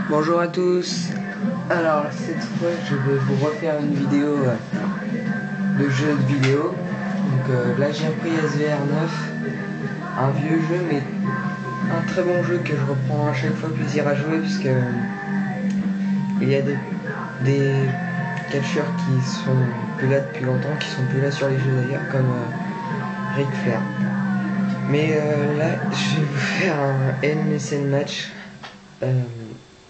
Bonjour à tous. Alors cette fois je vais vous refaire une vidéo de jeu de vidéo. Donc là j'ai repris SVR 9, un vieux jeu mais un très bon jeu que je reprends à chaque fois plaisir à jouer puisque il y a des catcheurs qui sont plus là depuis longtemps, qui sont plus là sur les jeux d'ailleurs, comme Ric Flair. Mais là je vais vous faire un NSN match.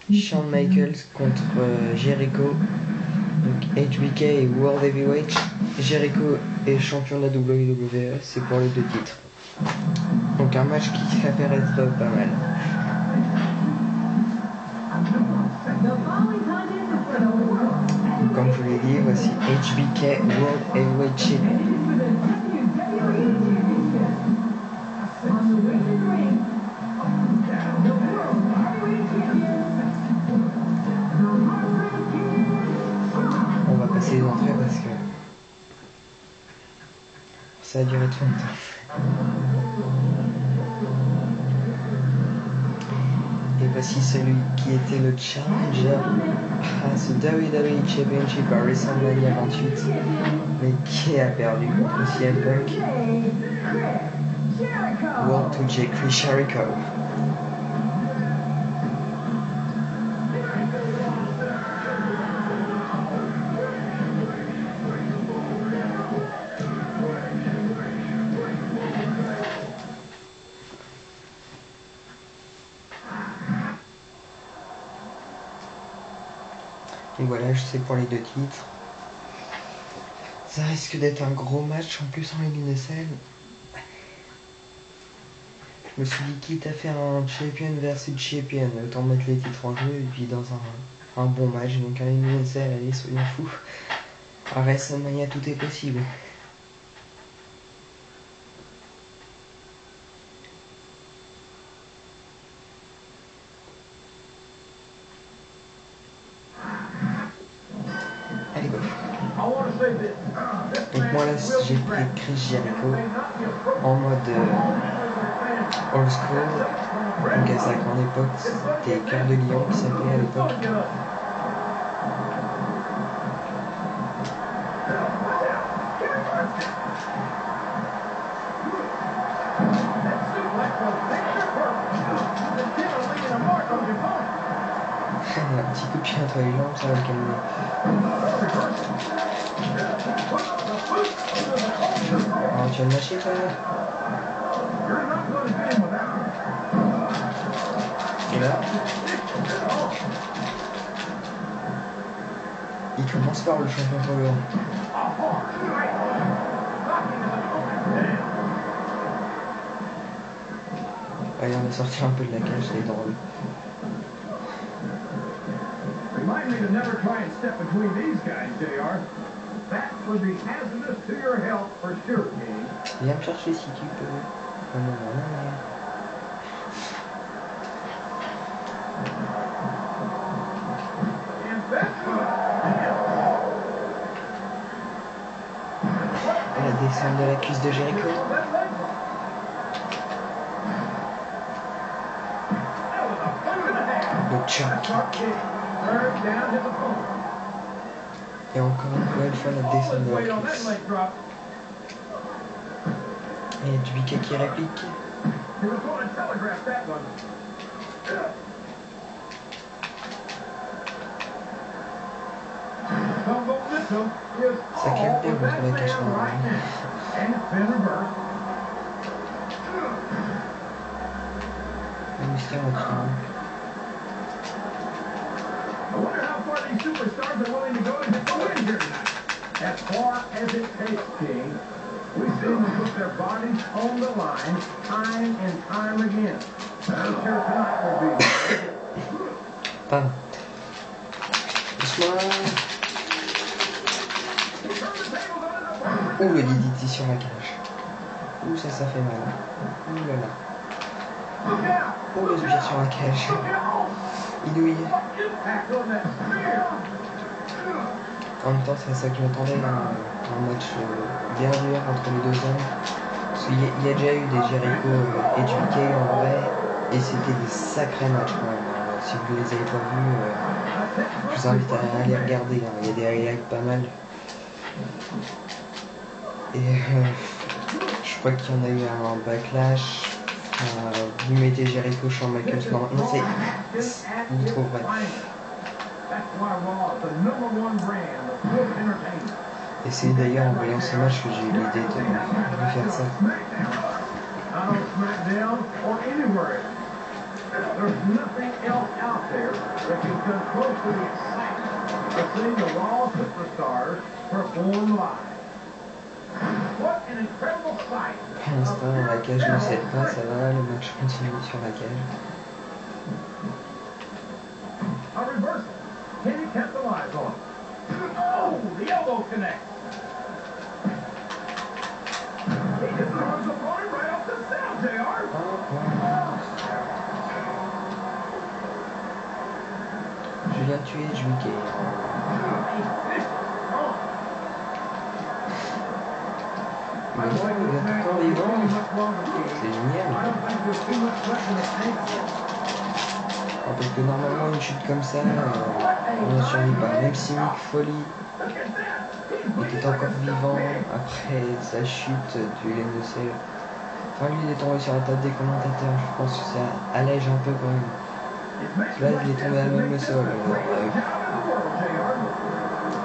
Shawn Michaels contre Jericho, donc HBK et World Heavyweight. Jericho est champion de la WWE, c'est pour les deux titres. Donc un match qui s'appelle être pas mal. Donc, comme je vous l'ai dit, voici HBK World Heavyweight Champion. On va passer les entrées parce que ça a duré trop longtemps. Et voici celui qui était le challenger à ce WWE Championship à WrestleMania 28, mais qui a perdu contre CM Punk. World to Chris Jericho. Donc voilà, je sais pour les deux titres. Ça risque d'être un gros match, en plus en NSN. Je me suis dit, quitte à faire un champion versus champion, autant mettre les titres en jeu et puis dans un bon match. Donc un NSL, allez, soyons fous. À WrestleMania, tout est possible. Allez, go. Donc moi là, j'ai pris Chris Jericho en mode old school. Donc à sa grande époque, c'était Cœur de Lion qui s'appelait à l'époque. Un petit coup de pied entre les jambes, ça va le calmer. Oh, tu vas me lâcher toi? Et là, il commence par le champion power. Allez, on va sortir un peu de la cage, c'est drôle. Remind me to never try and step between these guys, JR. That would be hazardous to your health for sure, King. Viens me chercher si tu peux. Un moment, non, et la descente de la cuisse de Jericho. Le chop kick. Et encore une fois la descente de la cuisse. Et HBK qui réplique. Ça claque bien contre la cage normale. Le mystère au crâne. I wonder how far these superstars are willing to go to get the win here tonight. As far as it takes, King. We've seen them put their bodies on the line time and time again. I'm sure tonight will be. Pardon. Doucement. Ouh, le DDT sur la cage. Ouh, ça fait mal. Ouh là là. Ouh, le sbire sur la cage. Inouï. En même temps, c'est ça que j'attendais, un match bien dur entre les deux hommes. Parce qu'il y a déjà eu des Jericho HBK en vrai, et c'était des sacrés matchs quand même. si vous les avez pas vus, je vous invite à aller regarder, hein. Il y a des highlights pas mal. Et je crois qu'il y en a eu un backlash. Vous mettez Jericho, Shawn Michaels, non c'est... Vous trouverez. Et c'est d'ailleurs en voyant ce match que j'ai eu l'idée de faire ça. Pour l'instant, la cage ne cède pas, ça va, le match continue sur la cage. Je viens de tuer Juiké. Mais non, il est encore vivant. C'est génial. Parce que normalement une chute comme ça, on ne survit pas. Même si Mick Foley était encore vivant après sa chute du NEC. Enfin lui il est tombé sur la table des commentateurs. Je pense que ça allège un peu quand même. Là il est tombé à même le sol.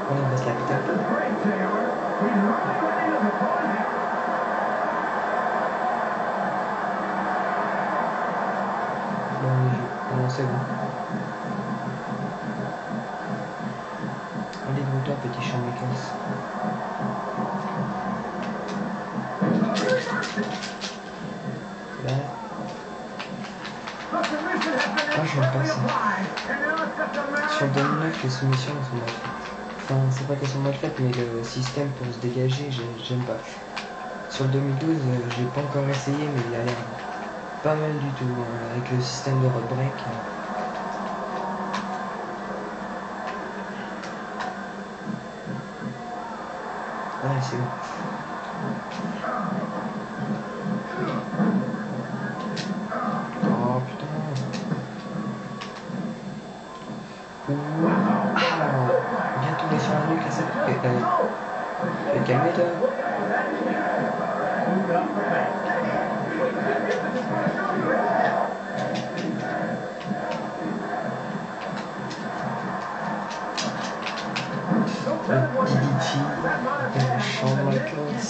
On va se la péter un peu. Non, c'est bon. Allez, donc toi, petit Shawn Michaels. Là. Ah, j'aime pas ça. Sur 2009, les soumissions sont mal faites. Enfin, c'est pas qu'elles sont mal faites, mais le système pour se dégager, j'aime pas. Sur le 2012, j'ai pas encore essayé, mais il a l'air pas mal du tout, hein, avec le système de road break. Ouais, c'est bon. Oh putain. Bien tombé sur la nuque, là, ça. Calmez-toi. DDT de Shawn Michaels.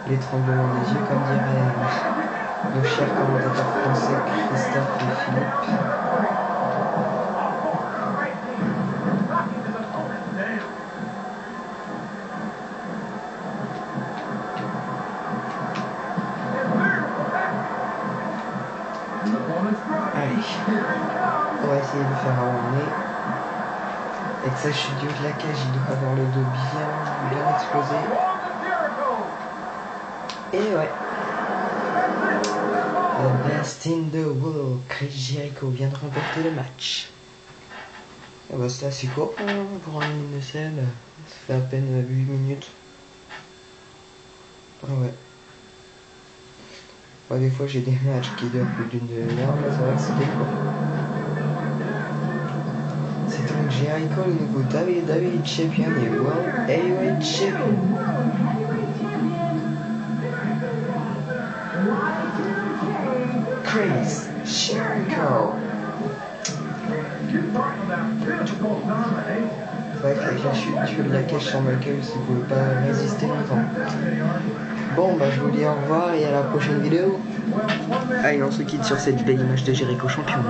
L'étranglement des yeux, comme dirait nos chers commentateurs français Christophe et Philippe. Allez, on va essayer de faire avancer. Avec sa chute du haut de la cage, il doit avoir le dos bien explosé. Et ouais. The best in the world, Chris Jericho vient de remporter le match. Et bah c'est assez court pour un NSL, ça fait à peine 8 minutes. Ah ouais. Bah, des fois j'ai des matchs qui durent plus d'une demi-heure, mais c'est vrai que c'était court. C'est donc Jericho, le nouveau WWE Champion et World Heavyweight Champion. Chris Jericho. C'est vrai qu'avec la chute de la cage sur Michaels, il ne pouvait pas résister longtemps. Bon, bah je vous dis au revoir et à la prochaine vidéo. Allez, on se quitte sur cette belle image de Jericho champion.